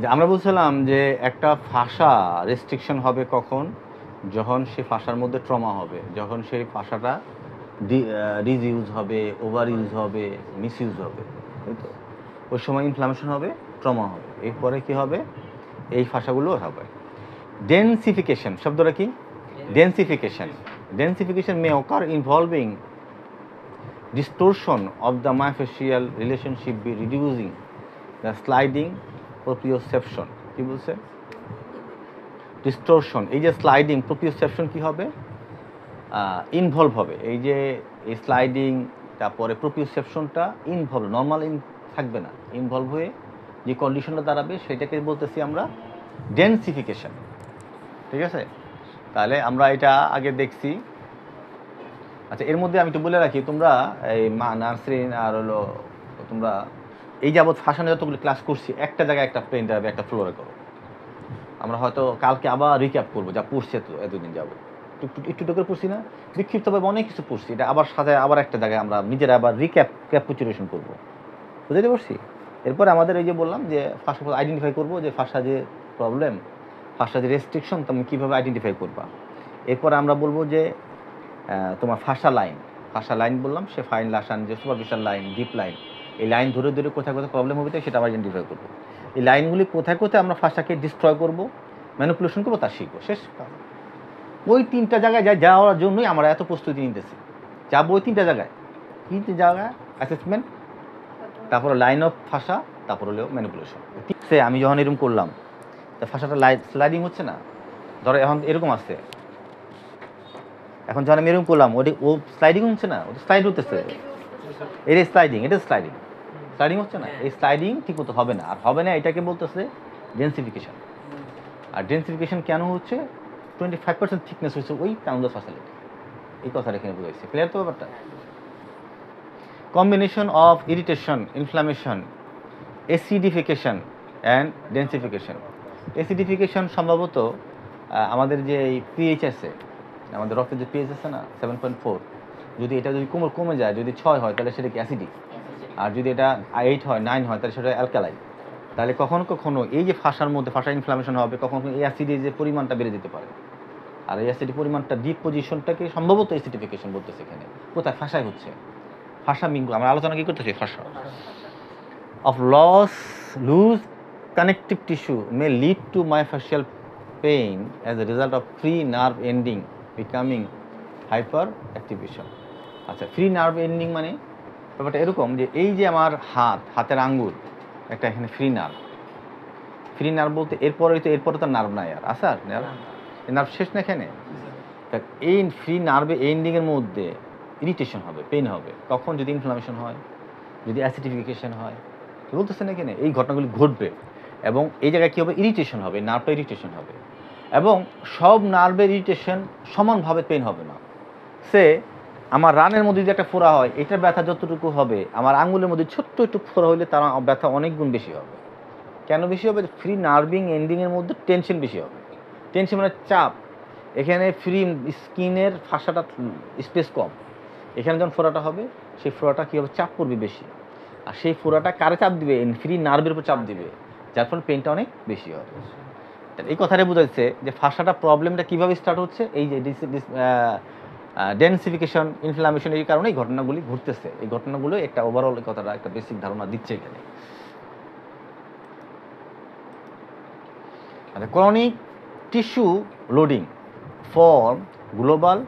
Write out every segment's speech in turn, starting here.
যে আমরা বলছিলাম যে একটা ফাঁসা রেস্ট্রিকশন হবে কখন, যখন সে ফাঁসার মধ্যে ট্রমা হবে, যখন সেই ফাঁসাটা ডিসইউজ হবে, ওভার ইউজ হবে, মিস ইউজ হবে, তাই তো? ওই সময় ইনফ্লামেশন হবে, ট্রমা হবে, এরপরে কি হবে, এই ফাঁসাগুলো হবে। ডেন্সিফিকেশন শব্দটা কি? ডেন্সিফিকেশন। Densification may occur involving distortion of the myofascial relationship by reducing the sliding proprioception. কি বলছে? ডিস্টোরশন, এই যে স্লাইডিং প্রপ্রিওসেপশন কি হবে, ইনভলভ হবে। এই যে এই স্লাইডিং, তারপরে প্রপ্রিওসেপশনটা ইনভলভ, নর্মাল থাকবে না, ইনভলভ হয়ে যে কন্ডিশনটা দাঁড়াবে সেটাকে বলতেছি আমরা ডেন্সিফিকেশন। ঠিক আছে, তাহলে আমরা এটা আগে দেখছি। আচ্ছা, এর মধ্যে আমি একটু বলে রাখি, তোমরা এই নার্সারি আর হলো তোমরা এই যাবৎ ফাঁসানো যতগুলো ক্লাস করছি, একটা জায়গায় একটা পেন ড্রাইভে একটা ফ্লোরে করো। আমরা হয়তো কালকে আবার রিক্যাপ করবো যা পড়ছি এতদিন যাবো, একটু করে পড়ছি না, বিক্ষিপ্তভাবে অনেক কিছু পড়ছি, এটা আবার সাথে আবার একটা জায়গায় আমরা নিজেরা আবার ক্যাপুচুরেশন করবো, বুঝতে পারছি। এরপরে আমাদের এই যে বললাম যে ফাঁসা আইডেন্টিফাই করবো, যে ফাঁসা যে প্রবলেম, ফাঁসা যে রেস্ট্রিকশন, তুমি কীভাবে আইডেন্টিফাই করবা। এরপরে আমরা বলবো যে তোমার ফাঁসা লাইন বললাম, সে ফাইন লাসান, যে সুপারফিশিয়াল লাইন, ডিপ লাইন, এই লাইন ধরে ধরে কোথায় কোথায় প্রবলেম হবে সেটা আমরা আইডেন্টিফাই করবো। এই লাইনগুলি কোথায় কোথায় আমরা ফাঁসাকে ডিস্ট্রয় করবো, ম্যানিপুলেশন করবো, তা শিখবো। শেষ। ওই তিনটা জায়গায় যাওয়ার জন্যই আমরা এত প্রস্তুতি নিতেছি। যাবো ওই তিনটা জায়গায়, তিনটে জায়গায় অ্যাসেসমেন্ট, তারপরে লাইন অফ ফাঁসা, তারপর হলো ম্যানিপুলেশন। সে আমি যখন এরকম করলাম, তা ফাঁসাটা স্লাইডিং হচ্ছে না, ধরো এখন এরকম আসছে, এখন যখন আমি এরকম করলাম ও স্লাইডিং হচ্ছে না, ওটা স্লাইড হতেছে, এটা স্লাইডিং হচ্ছে না, এই স্লাইডিং ঠিক মতো হবে না, আর হবে না, এটাকে বলতেছে ডেন্সিফিকেশন। আর ডেন্সিফিকেশন কেন হচ্ছে, 25% থিকনেস হচ্ছে ওই টাউনদাস ফ্যাসিলিটি, এই কথাটা এখানে বোঝাইছে। ক্লিয়ার তো ব্যাপারটা? Combination of irritation, inflammation, acidification and densification. Acidification সম্ভবত আমাদের যে এই পিএইচ আছে, আমাদের রক্তের যে পিএইচ আছে না 7.4, যদি এটা যদি কমে যায়, যদি 6 হয় তাহলে সেটা কি অ্যাসিডিক, আর যদি এটা 8 হয়, 9 হয় তাহলে সেটা অ্যালকালাইন। তাহলে কখনো কখনো এই যে ফাঁসার মধ্যে ফাঁসা ইনফ্লামেশন হবে, কখনো এই অ্যাসিডের যে পরিমাণটা বেড়ে যেতে পারে, আর এই অ্যাসিডের পরিমাণটা ডিপ পজিশনটাকে সম্ভবত অ্যাসিডিফিকেশন বলতেছে। এখানে কোথায় ফাঁসায় হচ্ছে, ফাঁসা মিঙ্গল, আমরা আলোচনা কি করতেছি, ফাঁসা of lose connective tissue may lead to myofascial pain as a result of free nerve ending becoming hyperactivation. আচ্ছা, ফ্রি নার্ভ এন্ডিং মানে ব্যাপারটা এরকম যে এই যে আমার হাতের আঙ্গুল একটা এখানে ফ্রি নার্ভ বলতে এরপরে তো নার্ভ নাই আর, আচ্ছা নার্ভ শেষ না এখানে। এই ফ্রি নার্ভে এন্ডিংয়ের মধ্যে ইরিটেশন হবে, পেন হবে, কখন, যদি ইনফ্লামেশন হয়, যদি অ্যাসিডিফিকেশন হয়, বলতেছে না এখানে এই ঘটনাগুলি ঘটবে। এবং এই জায়গায় কী হবে, ইরিটেশন হবে, নার্ভটা ইরিটেশন হবে, এবং সব নার্ভের ইরিটেশন সমানভাবে পেন হবে না। সে আমার রানের মধ্যে যদি একটা ফোড়া হয়, এটার ব্যথা যতটুকু হবে, আমার আঙুলের মধ্যে ছোট্ট একটু ফোড়া হইলে তার ব্যথা অনেক গুণ বেশি হবে। কেন বেশি হবে? ফ্রি নার্ভিং এন্ডিংয়ের মধ্যে টেনশন বেশি হবে। টেনশন মানে চাপ, এখানে ফ্রি স্কিনের ফাঁসাটা স্পেস কম, এখানে যখন ফোড়াটা হবে সেই ফোড়াটা কী হবে, চাপ পড়বে বেশি, আর সেই ফোড়াটা কারে চাপ দিবে, ফ্রি নার্ভের উপর চাপ দিবে, যার ফলে পেনটা অনেক বেশি হবে। এই কথাটা বোঝাচ্ছে যে ফাঁসাটা প্রবলেমটা কীভাবে স্টার্ট হচ্ছে, এই যে ডেন্সিফিকেশন, ইনফ্লামেশন, এই কারণে এই ঘটনাগুলি ঘটতেছে। এই ঘটনাগুলো একটা ওভারঅল কথাটা একটা বেসিক ধারণা দিচ্ছে এখানে। আচ্ছা, chronic tissue loading form global,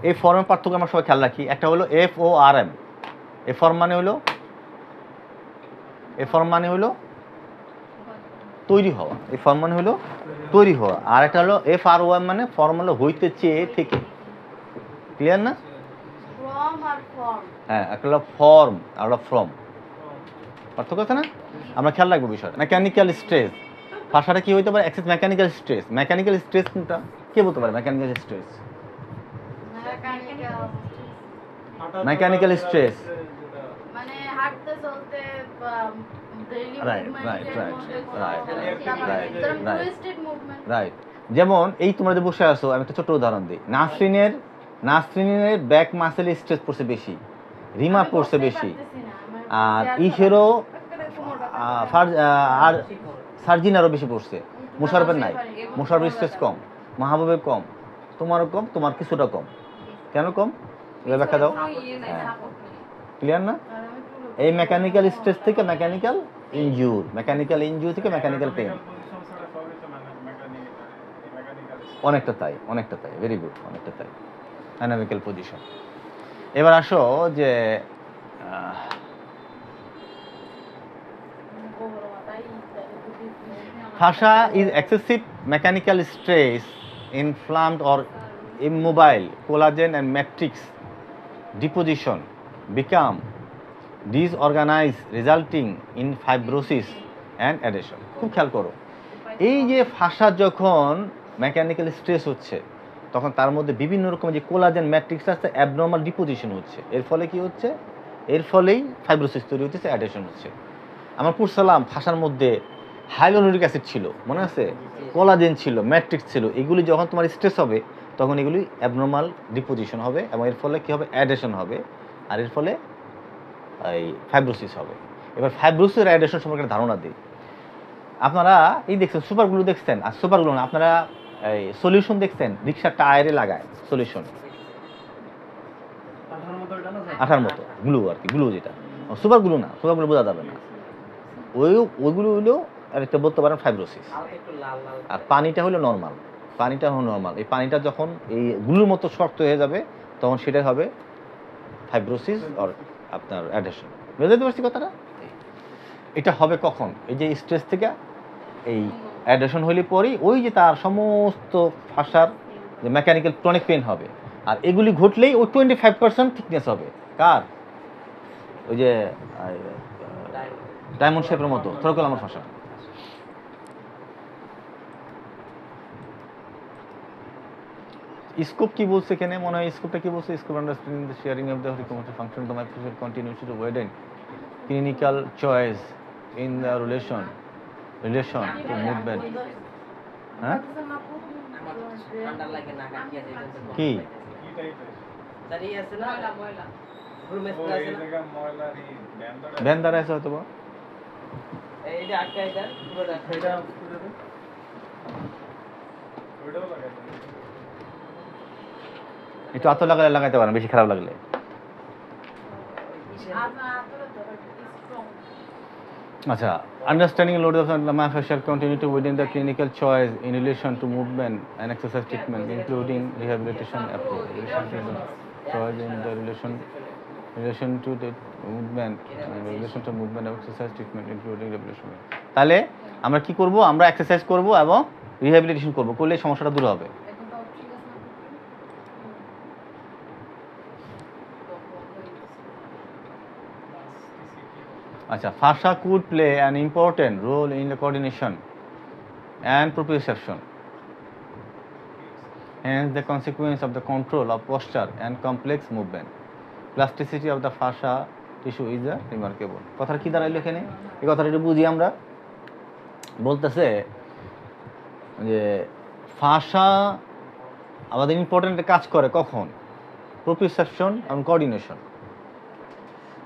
এই ফর্মের পার্থক্য আমরা সবাই খেয়াল রাখি। একটা হলো FORM, এই ফর্ম মানে হলো তৈরি হওয়া, এই ফর্ম মানে হলো তৈরি হওয়া। আর একটা হলো FROM, মানে ফর্ম হলো হইতে চেয়ে থেকে। ক্লিয়ার না? হ্যাঁ, একটা হলো ফর্ম আর হলো ফ্রম, পার্থক্য আছে না? আমরা খেয়াল রাখবো বিষয়টা। মেকানিক্যাল স্ট্রেস, ভাষাটা কি হইতে পারে, excess mechanical stress. Mechanical stress কোনটা, কে বলতে পারে? মেকানিক্যাল স্ট্রেস, মেকানিক্যাল স্ট্রেস মানে হাঁটতে চলতে, রাইট। যেমন এই তোমরা যে বসে আছো, আমি একটা ছোট উদাহরণ দিই। নাসরিনের ব্যাক মাসেল স্ট্রেস পড়ছে বেশি, রিমা পড়ছে বেশি, আর ইহেরো আর সার্জিন আরও বেশি পড়ছে, মুশারফের নাই, মুশারফের স্ট্রেস কম, মাহবুবের কম, তোমারও কম, তোমার কিছুটা কম। কেন কম? এবার ব্যাখ্যা দাও। হ্যাঁ, ক্লিয়ার না? এই মেকানিক্যাল স্ট্রেস থেকে মেকানিক্যাল ইনজুর, মেকানিক্যাল ইনজুর থেকে মেকানিক্যাল পেইন। অনেকটা তাই, অনেকটা তাই, ভেরি গুড, অনেকটা তাই, ডাইনামিক্যাল পজিশন। এবার আসো যে fascia is excessive mechanical stress, inflamed or immobile collagen and matrix deposition become disorganized, resulting in fibrosis and adhesion. খুব খেয়াল করো, এই যে ফাসা যখন মেকানিক্যাল স্ট্রেস হচ্ছে তখন তার মধ্যে বিভিন্ন রকমের যে কোলাজেন ম্যাট্রিক্স আছে অ্যাবনর্মাল ডিপোজিশন হচ্ছে। এর ফলে কি হচ্ছে? এর ফলেই ফাইব্রোসিস তৈরি হচ্ছে, অ্যাডেশন হচ্ছে। আমরা পড়ছিলাম ফাসার মধ্যে হাইলোনিক অ্যাসিড ছিল, মনে আছে? কোলাজেন ছিল, ম্যাট্রিক্স ছিল। এগুলি যখন তোমার স্ট্রেস হবে তখন এগুলি অ্যাবনর্মাল ডিপোজিশন হবে এবং এর ফলে কী হবে? অ্যাডেশন হবে, আর এর ফলে এই ফাইব্রোসিস হবে। এবার ফাইব্রোসিস আর অ্যাডেশন সম্পর্কে একটা ধারণা দিই। আপনারা এই দেখছেন সুপারগুলো দেখছেন, আর সুপারগুলো না, আপনারা এই সলিউশন দেখছেন রিক্সার টায়ারে লাগায় সলিউশন, আঠার মতো গ্লু আর কি, গ্লু যেটা। সুপারগুলো না, সুপারগুলো বোঝা যাবে না, ওইগুলো হলো একটা বলতে পারেন ফাইব্রোসিস। আর পানিটা হলো নর্মাল, পানিটা হলো নর্মাল। এই পানিটা যখন এই গ্লুর মতো শক্ত হয়ে যাবে তখন সেটাই হবে ফাইব্রোসিস আর আপনার অ্যাডেশন। বুঝতে পারছি কথাটা? এটা হবে কখন? এই যে স্ট্রেস থেকে এই অ্যাডেশন হলে পরেই ওই যে তার সমস্ত ফাসার যে মেকানিক্যাল ক্রনিক পেন হবে, আর এগুলি ঘটলেই ওই 25% থিকনেস হবে। কার? ওই যে ডায়মন্ড শেপের মতো থোরাকোলামার ফাসা। স্কোপ কি বলছে এখানে? মনে হয় স্কোপটা কি বলছে? Scope understanding the sharing of the recommended function of the microscope continuity to widen clinical choice in the relation to movement. হ্যাঁ কি ভ্যান দ্বারা আছে হয়তো বা একটু আতর লাগাইতে পারেন বেশি খারাপ লাগলে। আচ্ছা, understanding load of the myofascial continuity within the clinical choice in relation to movement and exercise treatment, including rehabilitation approach. Choice in the relation to the movement and relation to movement and exercise treatment, including rehabilitation. তাহলে আমরা কি করব? আমরা exercise করব এবং rehabilitation করব, করলে সমস্যাটা দূর হবে। আচ্ছা, fascia could play an important role in the coordination and proprioception. Hence, the consequence of the control of posture and complex movement. Plasticity of the fascia tissue is remarkable. কথাটা কি দাঁড়াইলো এখানে? এই কথাটা একটু বুঝি আমরা। বলতেছে যে ফাসা আমাদের ইম্পর্টেন্ট কাজ করে কখন? প্রোপ্রিওসেপশন এবং কোঅর্ডিনেশন।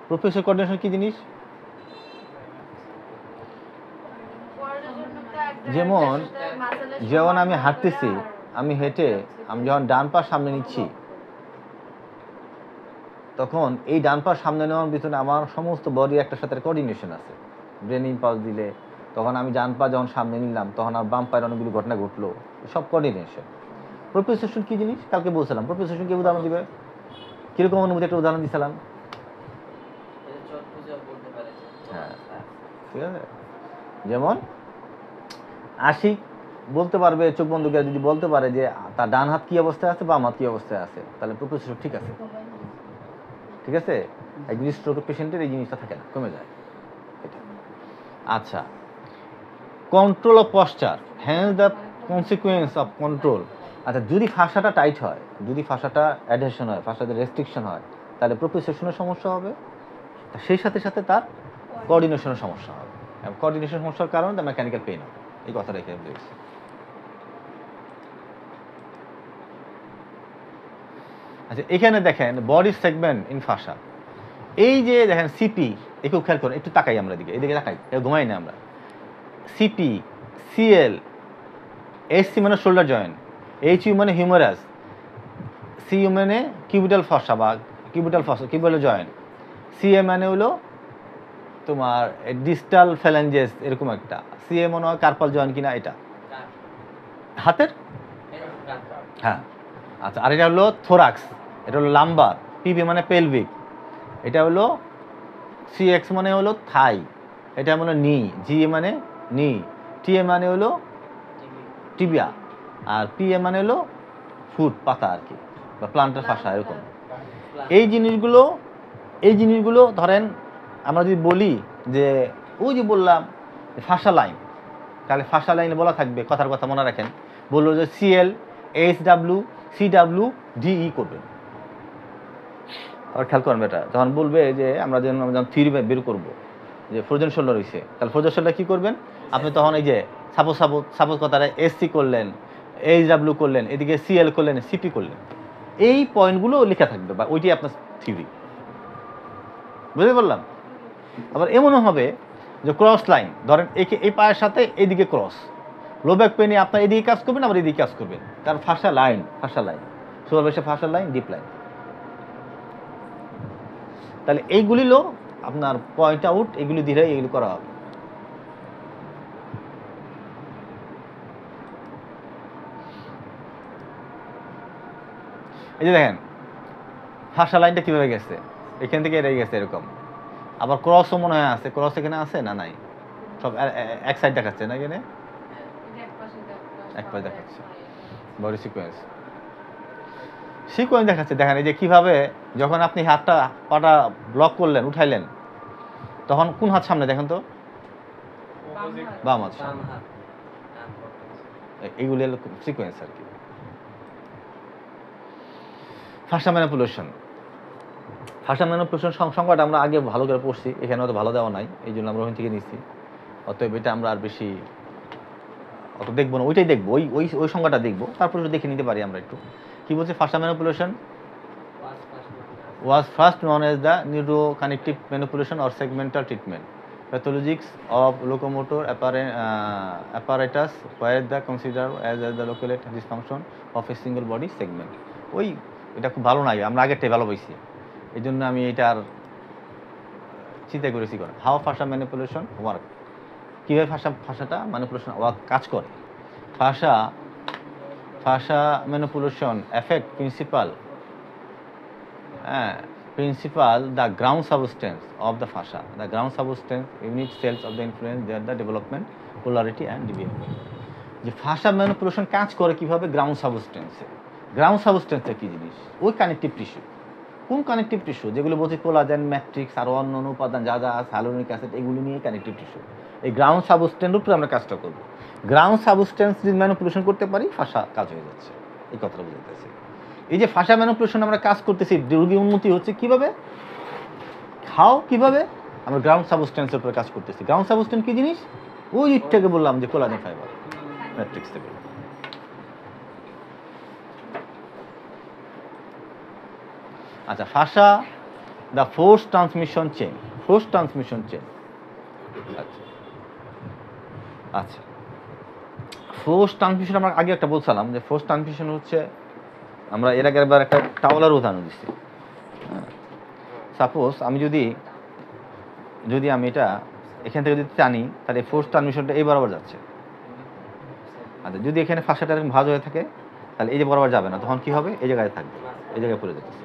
প্রোপ্রিওসেপশন কোঅর্ডিনেশন কি জিনিস? যেমন আমি হাঁটতেছি, আমি হেঁটে আমি যখন ডান পা সামনে নিচ্ছি তখন এই ডান পা সামনে নেওয়ার ভিতরে আমার সমস্ত বডির একটা সাথে কোঅর্ডিনেশন আছে। ব্রেন ইম্পালস দিলে তখন আমি ডান পা যখন সামনে নিলাম তখন আর বাম পায়ের অনেকগুলো ঘটনা ঘটলো, সব কোঅর্ডিনেশন। প্রোপ্রিওসেপশন কি জিনিস? কালকে বলছিলাম। প্রোপ্রিওসেপশন কি উদাহরণ দিবে? কিরকম অনুভূতি একটা উদাহরণ দিছিলাম? হ্যাঁ, ঠিক আছে। যেমন আশিক বলতে পারবে, চোখ বন্ধ করে যদি বলতে পারে যে তার ডান হাত কি অবস্থায় আছে, বাম হাত কি অবস্থায় আছে, তাহলে প্রোপ্রিওসেপশন ঠিক আছে। ঠিক আছে, একজন স্ট্রোক পেশেন্টের এই জিনিসটা থাকে না, কমে যায় এটা। আচ্ছা, control of posture, hence the consequence of control. আচ্ছা, যদি ফাসাটা টাইট হয়, যদি ফাসাটা অ্যাডহেশন হয়, ফাসাতে রেস্ট্রিকশন হয়, তাহলে প্রোপ্রিওসেপশনের সমস্যা হবে, সেই সাথে সাথে তার কোঅর্ডিনেশনের সমস্যা হবে, এবং কোঅর্ডিনেশন সমস্যার কারণে তার মেকানিক্যাল পেইন হবে। এই কথাটা এখানে বলেছি। আচ্ছা, এখানে দেখেন বডি সেগমেন্ট ইন ফাসা। এই যে দেখেন সিপি, একটু খেয়াল করেন, একটু তাকাই আমরা এদিকে, এদিকে তাকাই, ঘুমাই না আমরা। সিপি, সিএল, এসসি মানে শোল্ডার জয়েন্ট, এইচইউ মানে হিউমারাস, সিইউ মানে কিউবিটাল ফসা বা কিউবিটাল জয়েন্ট, সিএ মানে হলো তোমার ডিস্টাল ফ্যালেঞ্জেস এরকম একটা, সিএ মনে হয় কার্পাল জয়েন্ট কিনা এটা হাতের, হ্যাঁ আচ্ছা। আর এটা হলো থোরাক্স, এটা হলো লাম্বার, পিভি মানে পেলভিক, এটা হলো সিএক্স মানে হলো থাই, এটা মানে নি, জিএ মানে নি, টিএ মানে হলো টিবিয়া, আর পিএ মানে হলো ফুট পাতা আর কি, বা প্লান্টার ফাসা এরকম। এই জিনিসগুলো ধরেন আমরা যদি বলি যে ওই যে বললাম ফাসা লাইন, তাহলে ফাসা লাইনে বলা থাকবে, কথার কথা মনে রাখেন, বললো যে সিএল, এইচডাব্লিউ, সিডাব্লিউ, ডিই করবেন। আর খেয়াল করবেন এটা যখন বলবে যে আমরা যখন থিওরি বের করবো যে ফ্রোজেন শোল্ডার হয়েছে, তাহলে ফ্রোজেন শোল্ডার কী করবেন আপনি, তখন এই যে সাপোজ কথাটা এসসি করলেন, এইচডাব্লিউ করলেন, এদিকে সিএল করলেন, সিপি করলেন, এই পয়েন্টগুলো লেখা থাকবে, বা ওইটাই আপনার থিওরি। বুঝতে পারলাম? আবার এমনও হবে যে ক্রস লাইন, ধরেন এই পায়ের সাথে এইদিকে ক্রস, লো ব্যাক পেনে আপনার এদিকে কাজ করবেন, আবার এদিকে কাজ করবেন, তার ফাসা লাইন সোলার বেশে ফাসা লাইন, ডিপ লাইন। তাহলে এইগুলিও আপনার পয়েন্ট আউট, এগুলি ধীরে এগুলি করা হবে। এই যে দেখেন ফাসা লাইনটা কিভাবে গেছে, এখান থেকে এটাই গেছে এরকম। আবার ক্রসও মনে হয় আছে, ক্রস এখানে আছে না নাই, সব এক সাইড দেখাচ্ছে না, এখানে এক পাশ দেখাচ্ছে, বডি সিকোয়েন্স দেখাচ্ছে। দেখেন এই যে কিভাবে যখন আপনি পাটা ব্লক করলেন, উঠাইলেন, তখন কোন হাত সামনে দেখেন তো, বাম হাত সামনে। এইগুলি হলো সিকোয়েন্স আর কি। ফাসা ম্যানিপুলেশন সংখ্যাটা আমরা আগে ভালো করে পড়ছি, এখানে হয়তো ভালো দেওয়া নাই, এই জন্য আমরা ওখান থেকে নিচ্ছি। অতএব এটা আমরা আর বেশি অত দেখবো না, ওইটাই দেখবো, ওই সংখ্যাটা দেখবো, তারপর দেখে নিতে পারি আমরা একটু। কি বলছে, ফাসা manipulation was first known as the neuroconnective manipulation or segmental treatment. Pathologics of locomotor apparatus were the considered as the locate dysfunction of a single body segment. ওই এটা খুব ভালো নাই, আমরা আগেরটাই ভালো পাইছি, এই জন্য আমি এটার চিন্তা করেছি। হাউ ফাসা ম্যানিপুলেশন ওয়ার্ক, কীভাবে ফাসাটা ম্যানিপুলেশন কাজ করে। ফাসা manipulation effect principal the ground substance of the fascia, the ground substance unit cells of the influence their the development, polarity and deviation. যে ফাসা ম্যানিপুলেশন কাজ করে কিভাবে, গ্রাউন্ড সাবস্টেন্সে কি জিনিস, ওই কানেকটিভ টিস্যু, কোন কানেকটিভ টিস্যু যেগুলো বলছি, কোলাজেন, ম্যাট্রিক্স আর অন্য উপাদান যা যা আছে, হাইলোরিক অ্যাসিড, এগুলো নিয়ে কানেকটিভ টিস্যু। এই গ্রাউন্ড সাবস্টেন্সের উপরে আমরা কাজটা করব। গ্রাউন্ড সাবস্টেন্স যদি ম্যানিপুলেশন করতে পারি, ফাসা কাজ হয়ে যাচ্ছে, এই কথাটা বুঝাইতেছি। এই যে ফাসা ম্যানিপুলেশন আমরা কাজ করতেছি, রোগী উন্নতি হচ্ছে কিভাবে, কিভাবে আমরা গ্রাউন্ড সাবস্টেন্সের উপরে কাজ করতেছি। গ্রাউন্ড সাবস্টেন্স কি জিনিস, ওই থেকে বললাম যে কোলাজেন ফাইবার, ম্যাট্রিক্স থেকে। আচ্ছা, ফাসা দ্য ফোর্স ট্রান্সমিশন চেইন, আচ্ছা ফোর্স ট্রান্সমিশন আমরা আগে একটা বলছিলাম যে ফোর্স ট্রান্সমিশন হচ্ছে, আমরা এর আগে একবার একটা টাওয়ালের উদাহরণ দিচ্ছি। সাপোজ আমি যদি আমি এটা এখান থেকে যদি টানি, তাহলে ফোর্স ট্রান্সমিশনটা এই বরাবর যাচ্ছে। আচ্ছা, যদি এখানে ফাঁসাটা এরকম ভাঁজ হয়ে থাকে, তাহলে এই যে বরাবর যাবে না, তখন কি হবে, এই জায়গায় থাকবে, এই জায়গায় পড়ে যাচ্ছে।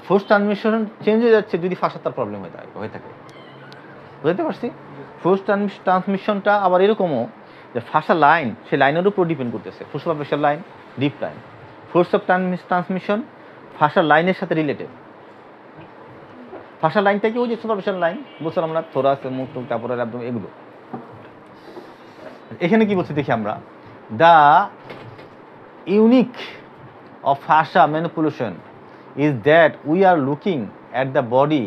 ফোর্স ট্রান্সমিশন চেঞ্জ হয়ে যাচ্ছে যদি ফাঁসার তার প্রবলেম হয়ে থাকে। বুঝতে পারছি? ফোর্স ট্রান্সমিশনটা আবার এরকমও যে ফাঁসা লাইন, সেই লাইনের উপর ডিপেন্ড করতেছে, superficial line, deep line. Force of transmission ফাঁসার লাইনের সাথে রিলেটেড। ফাঁসার লাইনটা কি, ওই যে সুপারফিশিয়াল লাইন বলছিলাম আমরা, থোরাস, মুখ টুক, তারপরে একদম এগুলো। এখানে কি বলছি দেখি আমরা, the unique of ফাসা manipulation is that we are looking at the body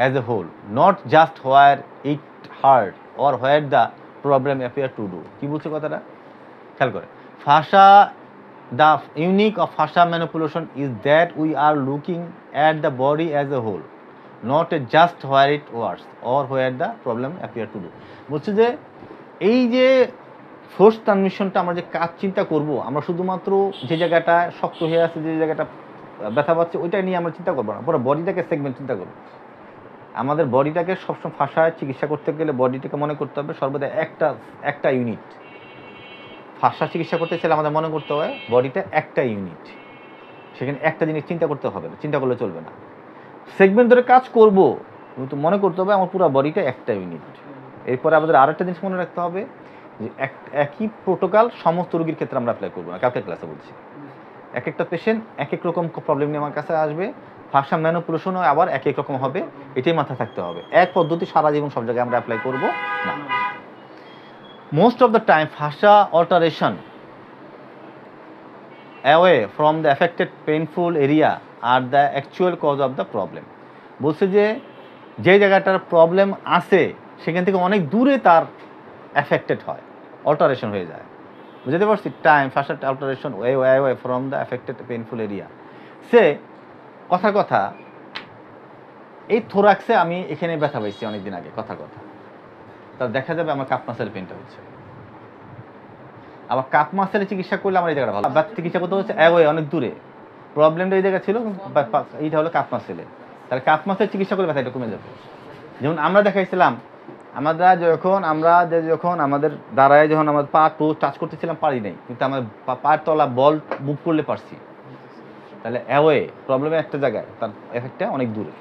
as a whole, not just where it hurt or where the problem appear to do. কি বলছে কথাটা খেয়াল করে, the unique of fascia manipulation is that we are looking at the body as a whole, not a just where it worse or where the problem appear to do. বলছে যে এই যে force ট্রান্সমিশনটা আমরা যে কাজ চিন্তা করব, আমরা শুধুমাত্র যে জায়গাটা শক্ত হয়ে আছে, যে জায়গাটা ব্যথা পাচ্ছে ওইটা নিয়ে আমরা চিন্তা করবো না, পুরো বডিটাকে সেগমেন্ট চিন্তা করবো। আমাদের বডিটাকে সবসময় ভাষায় চিকিৎসা করতে গেলে বডিটাকে মনে করতে হবে সর্বদা একটা ইউনিট। ভাষা চিকিৎসা করতে চাইলে আমাদের মনে করতে হবে বডিটা একটা ইউনিট, সেখানে একটা জিনিস চিন্তা করতে হবে না, চিন্তা করলে চলবে না। সেগমেন্ট ধরে কাজ করব কিন্তু মনে করতে হবে আমার পুরো বডিটা একটা ইউনিট। এরপরে আমাদের আরেকটা জিনিস মনে রাখতে হবে যে একই প্রোটোকল সমস্ত রোগীর ক্ষেত্রে আমরা অ্যাপ্লাই করবো না। কালকে ক্লাসে বলছি, এক একটা পেশেন্ট এক এক রকম প্রবলেম নিয়ে আমার কাছে আসবে, ভাষা ম্যানিপুলেশনও আবার এক এক রকম হবে, এটাই মাথায় থাকতে হবে। এক পদ্ধতি সারা জীবন সব জায়গায় আমরা অ্যাপ্লাই করব না। মোস্ট অফ দ্য টাইম ভাষা alteration away from the affected painful area are the actual cause of the problem। বলছে যে যে জায়গাটার প্রবলেম আছে সেখান থেকে অনেক দূরে তার অ্যাফেক্টেড হয়, অল্টারেশন হয়ে যায়। বুঝতে পারছি? টাইম ভাষা alteration away from the affected painful area। সে কথা এই থোরাক্সে আমি এখানে ব্যথা পাইছি অনেকদিন আগে, কথা তার দেখা যাবে আমার কাপ মাসেল পেনটা হচ্ছে। আবার কাপ মাসেলের চিকিৎসা করলে আমার এই জায়গাটা ভালো, বাট চিকিৎসা করতে হচ্ছে অনেক দূরে। প্রবলেমটা এই জায়গায় ছিল, এইটা হলো কাপ মাসেলে, তাহলে কাপ মাসেল চিকিৎসা করলে ব্যথাটা কমে যাবে। যেমন আমরা দেখাইছিলাম, আমরা যখন আমাদের দাঁড়ায় যখন আমাদের পা টো টাচ করতেছিলাম পারি নাই, কিন্তু আমার পায়ের তলা বল মুভ করলে পারছি। তাহলে প্রবলেমের একটা জায়গায়, তার এফেক্টটা অনেক দূরে।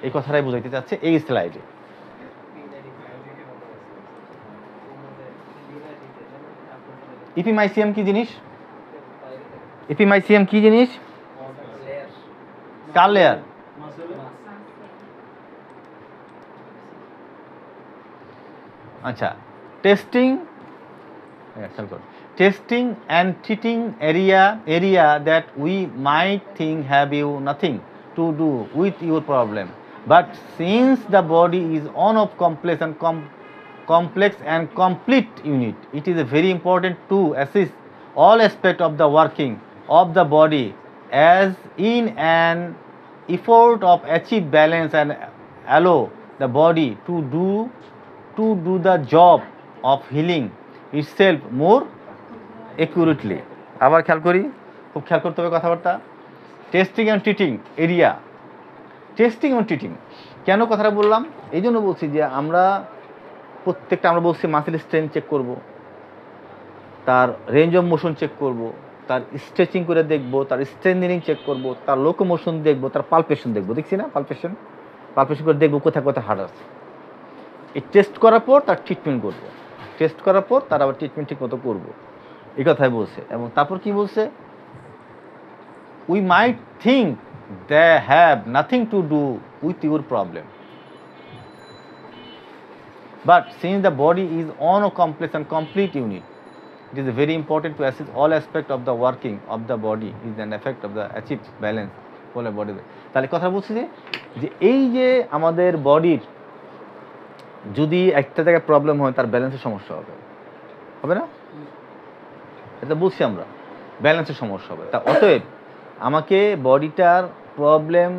এই কথাটাই বুঝাইতে চাচ্ছে এই স্লাইডে। ইপিমাইসিয়াম কি জিনিস? ইপিমাইসিয়াম কি জিনিস? কার লেয়ার? আচ্ছা, testing and treating area that we might think have you nothing to do with your problem, but since the body is one of complex and complete unit, it is very important to assist all aspects of the working of the body as in an effort of achieve balance and allow the body to do the job of healing itself more accurately। আবার খেয়াল করি, খুব খেয়াল করতে হবে কথাবার্তা। Testing and treating area, testing and treating কেন কথাটা বললাম? এই জন্য বলছি যে আমরা বলছি মাসেল স্ট্রেংথ চেক করব, তার রেঞ্জ অফ মোশন চেক করব, তার স্ট্রেচিং করে দেখব, তার স্ট্রেংথেনিং চেক করব, তার লোকোমোশন দেখব, তার পালপেশন দেখব। দেখছি না পালপেশন করে দেখব কোথায় হার্ট আছে। এই টেস্ট করার পর তার ট্রিটমেন্ট করব, টেস্ট করার পর তার আবার ট্রিটমেন্ট ঠিক মতো করবো, এই কথাই বলছে। এবং তারপর কি বলছে? We might think they have nothing to do with your problem, but since the body is one complex and complete unit, it is very important to assess all aspects of the working of the body is an effect of the achieved balance for the body। তাহলে কথা বলছি যে এই যে আমাদের বডির যদি একটা জায়গায় প্রবলেম হয় তার ব্যালেন্সের সমস্যা হবে না? এটা বলছি আমরা, ব্যালেন্সের সমস্যা হবে। তা অতএব আমাকে বডিটার প্রবলেম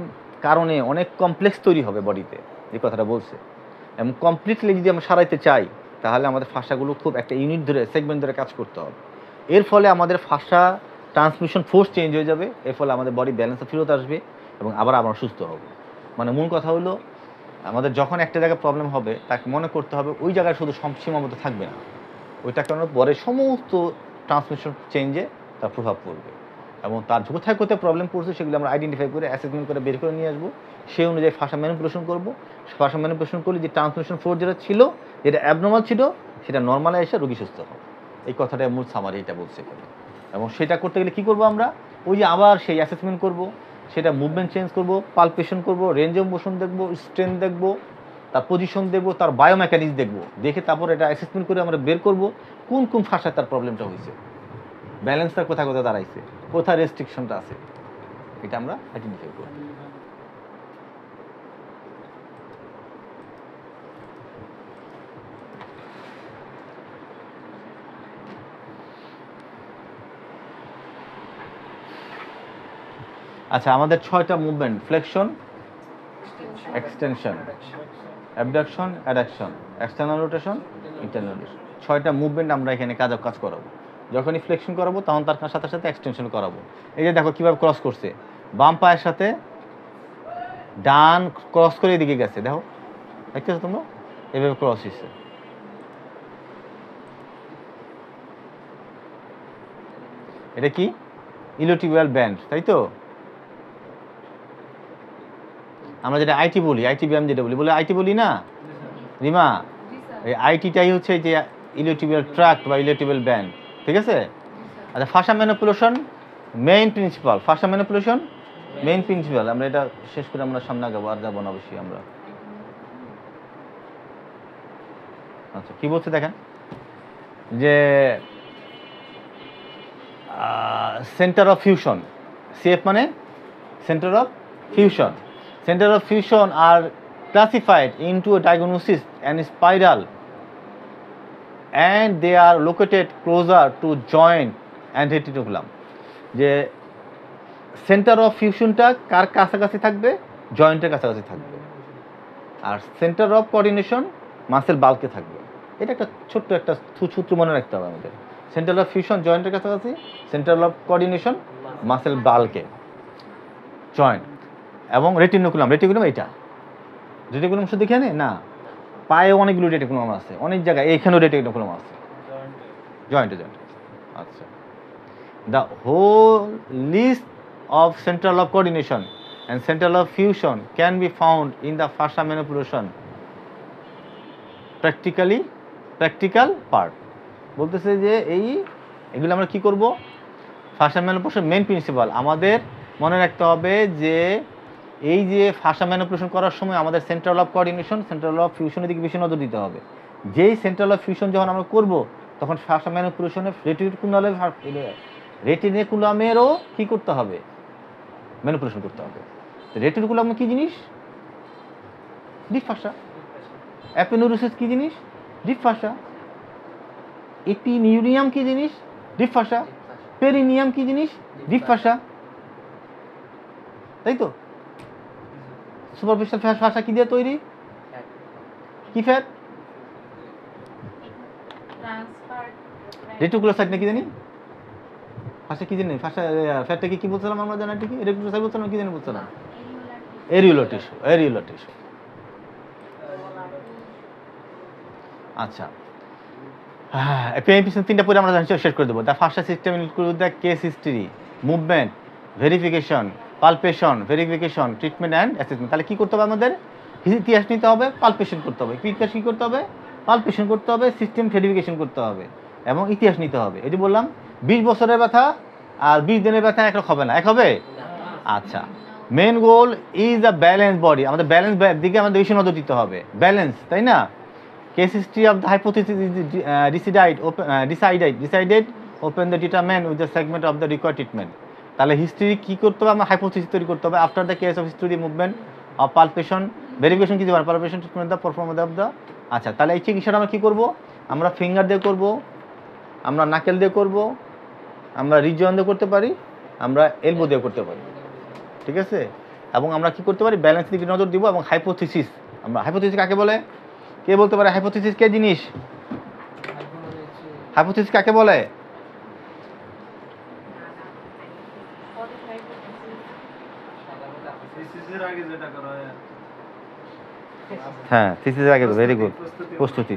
কারণে অনেক কমপ্লেক্স তৈরি হবে বডিতে, এই কথাটা বলছে। এবং কমপ্লিটলি যদি আমরা সারাইতে চাই তাহলে আমাদের ভাষাগুলো খুব একটা ইউনিট ধরে সেগমেন্ট ধরে কাজ করতে হবে। এর ফলে আমাদের ভাষা ট্রান্সমিশন ফোর্স চেঞ্জ হয়ে যাবে, এর ফলে আমাদের বডি ব্যালেন্সে ফেরত আসবে এবং আবার আমরা সুস্থ হব। মানে মূল কথা হলো আমাদের যখন একটা জায়গায় প্রবলেম হবে তাকে মনে করতে হবে ওই জায়গায় শুধু সীমাবদ্ধ থাকবে না, ওইটা কারণে পরে সমস্ত ট্রান্সমিশন চেঞ্জে তার প্রভাব পড়বে এবং তার কোথায় প্রবলেম পড়ছে সেগুলো আমরা আইডেন্টিফাই করে অ্যাসেসমেন্ট করে বের করে নিয়ে আসবো। সেই অনুযায়ী ভাষা ম্যানিপুলেশন করবো। ভাষা ম্যানিপুলেশন করলে যে ট্রান্সমিশন ফোর্স যেটা ছিল, যেটা অ্যাবনর্মাল ছিল, সেটা নর্মালে এসে রোগী সুস্থ হবে। এই কথাটা মূল সামারি এটা বলছে এখানে। এবং সেটা করতে গেলে কী করবো আমরা? ওই যে আবার সেই অ্যাসেসমেন্ট করবো, সেটা মুভমেন্ট চেঞ্জ করবো, পালপেশন করবো, রেঞ্জ অফ মোশন দেখবো, স্ট্রেংথ দেখবো, তার পজিশন দেখবো, তার বায়োমেকানিক্স দেখবো, দেখে তারপর এটা অ্যাসেসমেন্ট করে আমরা বের করবো কোন ভাষায় তার প্রবলেমটা হয়েছে, ব্যালেন্সটা কোথায় দাঁড়াইছে, কোথায় রেস্ট্রিকশনটা আছে, এটা আমরা আইডেন্টিফাই করব। আচ্ছা, আমাদের 6টা movement: flexion, extension, abduction, adduction, external rotation, internal rotation. 6টা মুভমেন্ট আমরা এখানে কাজ করাবো। যখনই ফ্লেকশন করাবো তখন তার সাথে সাথে এক্সটেনশন করাবো। এই যে দেখো কীভাবে ক্রস করছে, বাম পায়ের সাথে ডান ক্রস করে এদিকে গেছে, দেখো দেখতেছো তোমরা, এভাবে ক্রস হয়েছে। এটা কি ইলিওটিবিয়াল ব্যান্ড, তাই তো? আমরা যেটা আইটি বলি, আইটি ব্যায়াম যেটা বলি, আইটি বলি না রিমা? এই আইটিটাই হচ্ছে যে ইলিওটিবিয়াল ট্র্যাক্ট বা ইলিওটিবিয়াল ব্যান্ড, ঠিক আছে? আচ্ছা, ফাসা manipulation main principal, ফাসা manipulation main principal. আমরা এটা শেষ করে আমরা সামনে আগাবো, আর যাবো না অবশ্যই আমরা। আচ্ছা, কি বলছে দেখেন, যে সেন্টার অফ ফিউশন, সিএফ মানে centre of fusion. Center of fusion are classified into a diagnosis and spiral, and they are located closer to joint and reticulum. যে সেন্টার অফ ফিউশনটা কার কাছাকাছি থাকবে? জয়েন্টের কাছাকাছি থাকবে। আর সেন্টার অফ কোঅর্ডিনেশন মাসেল বাল্কে থাকবে। এটা একটা ছোট্ট একটা সূত্র মনে রাখতে হবে আমাদের। সেন্টার অফ ফিউশন জয়েন্টের কাছাকাছি, সেন্টার অফ কোঅর্ডিনেশন মাসেল বাল্কে, জয়েন্ট। এবং রেটিকুলাম, রেটিকুলাম এইটা, রেটিকুলাম শুধু এখানে না, পায়ে অনেকগুলো রেটিকুলাম আছে, অনেক জায়গায়, এইখানেও রেটিকুলাম আছে, জয়েন্টে জয়েন্টে। আচ্ছা, the whole list of central of coordination and central of fusion can be found in the fascia manipulation practical part. বলতেছে যে এগুলো আমরা কি করব? Fascia manipulation main principle. আমাদের মনে রাখতে হবে যে এই যে ফাসা ম্যানিপুলেশন করার সময় আমাদের central of coordination, central of ফিউশনের দিকে বেশি নজর দিতে হবে। যেই সেন্ট্রাল অফ ফিউশন যখন আমরা করব, তখন ফাসা ম্যানিপুলেশনের রেটিকুলামেরও কী করতে হবে? ম্যানিপুলেশন করতে হবে। রেটিকুলাম কী জিনিস? ডিপ ফাসা। অ্যাপেনুরোসিস কী জিনিস? ডিপ ফাসা। এপিনিউরিয়াম কী জিনিস? ডিপ ফাসা। পেরিনিয়াম কী জিনিস? ডিপ ফাসা, তাই তো? সুপারফিশিয়াল ফাসা কি দিয়ে তৈরি? কি ফ্যাট? রেটিকুলোসাইট না কি জানি? ফাসা কি জানি? ফাসা ফ্যাটটাকে কি বলছিলাম আমরা, জানা ঠিক? রেটিকুলোসাইট বলছিলাম, কি জানি বলছিলাম? Areola tissue, areola tissue. আচ্ছা, পিছনে 3টা পরে আমরা শেষ করে দেবো। The ফাসা system include the case history, movement, verification, palpation, verification, treatment and assessment. তাহলে কী করতে হবে আমাদের? ইতিহাস নিতে হবে, পালপেশন করতে হবে। ইতিহাস কী করতে হবে? পালপেশন করতে হবে, সিস্টেম ভেরিফিকেশন করতে হবে এবং ইতিহাস নিতে হবে। এই যে বললাম 20 বছরের ব্যথা আর 20 দিনের ব্যথা এক হবে না, এক হবে? আচ্ছা, main goal is a balance body. আমাদের ব্যালেন্স দিকে আমাদের বেশি নজর দিতে হবে, ব্যালেন্স, তাই না? Case history of the hypothesis is decided open the determent with the segment of the required treatment. তাহলে হিস্ট্রি কী করতে হবে? আমরা হাইপোথিসিস তৈরি করতে হবে। After the case of history movement of palpation, verification কী দেবো? Palpation treatment the performance of the. আচ্ছা, তাহলে এই চিকিৎসাটা আমরা কী করবো? আমরা ফিঙ্গার দিয়ে করব, আমরা নাকেল দিয়ে করব, আমরা রিজন দিয়ে করতে পারি, আমরা এলবো দিয়ে করতে পারি, ঠিক আছে? এবং আমরা কী করতে পারি? ব্যালেন্স দিকে নজর দিব এবং হাইপোথিসিস। আমরা হাইপোথিসিস কাকে বলে? কে বলতে পারে হাইপোথিসিস কে জিনিস? হাইপোথিসিস কাকে বলে? হ্যাঁ, থিসিসের আগে। ভেরি গুড, প্রস্তুতি।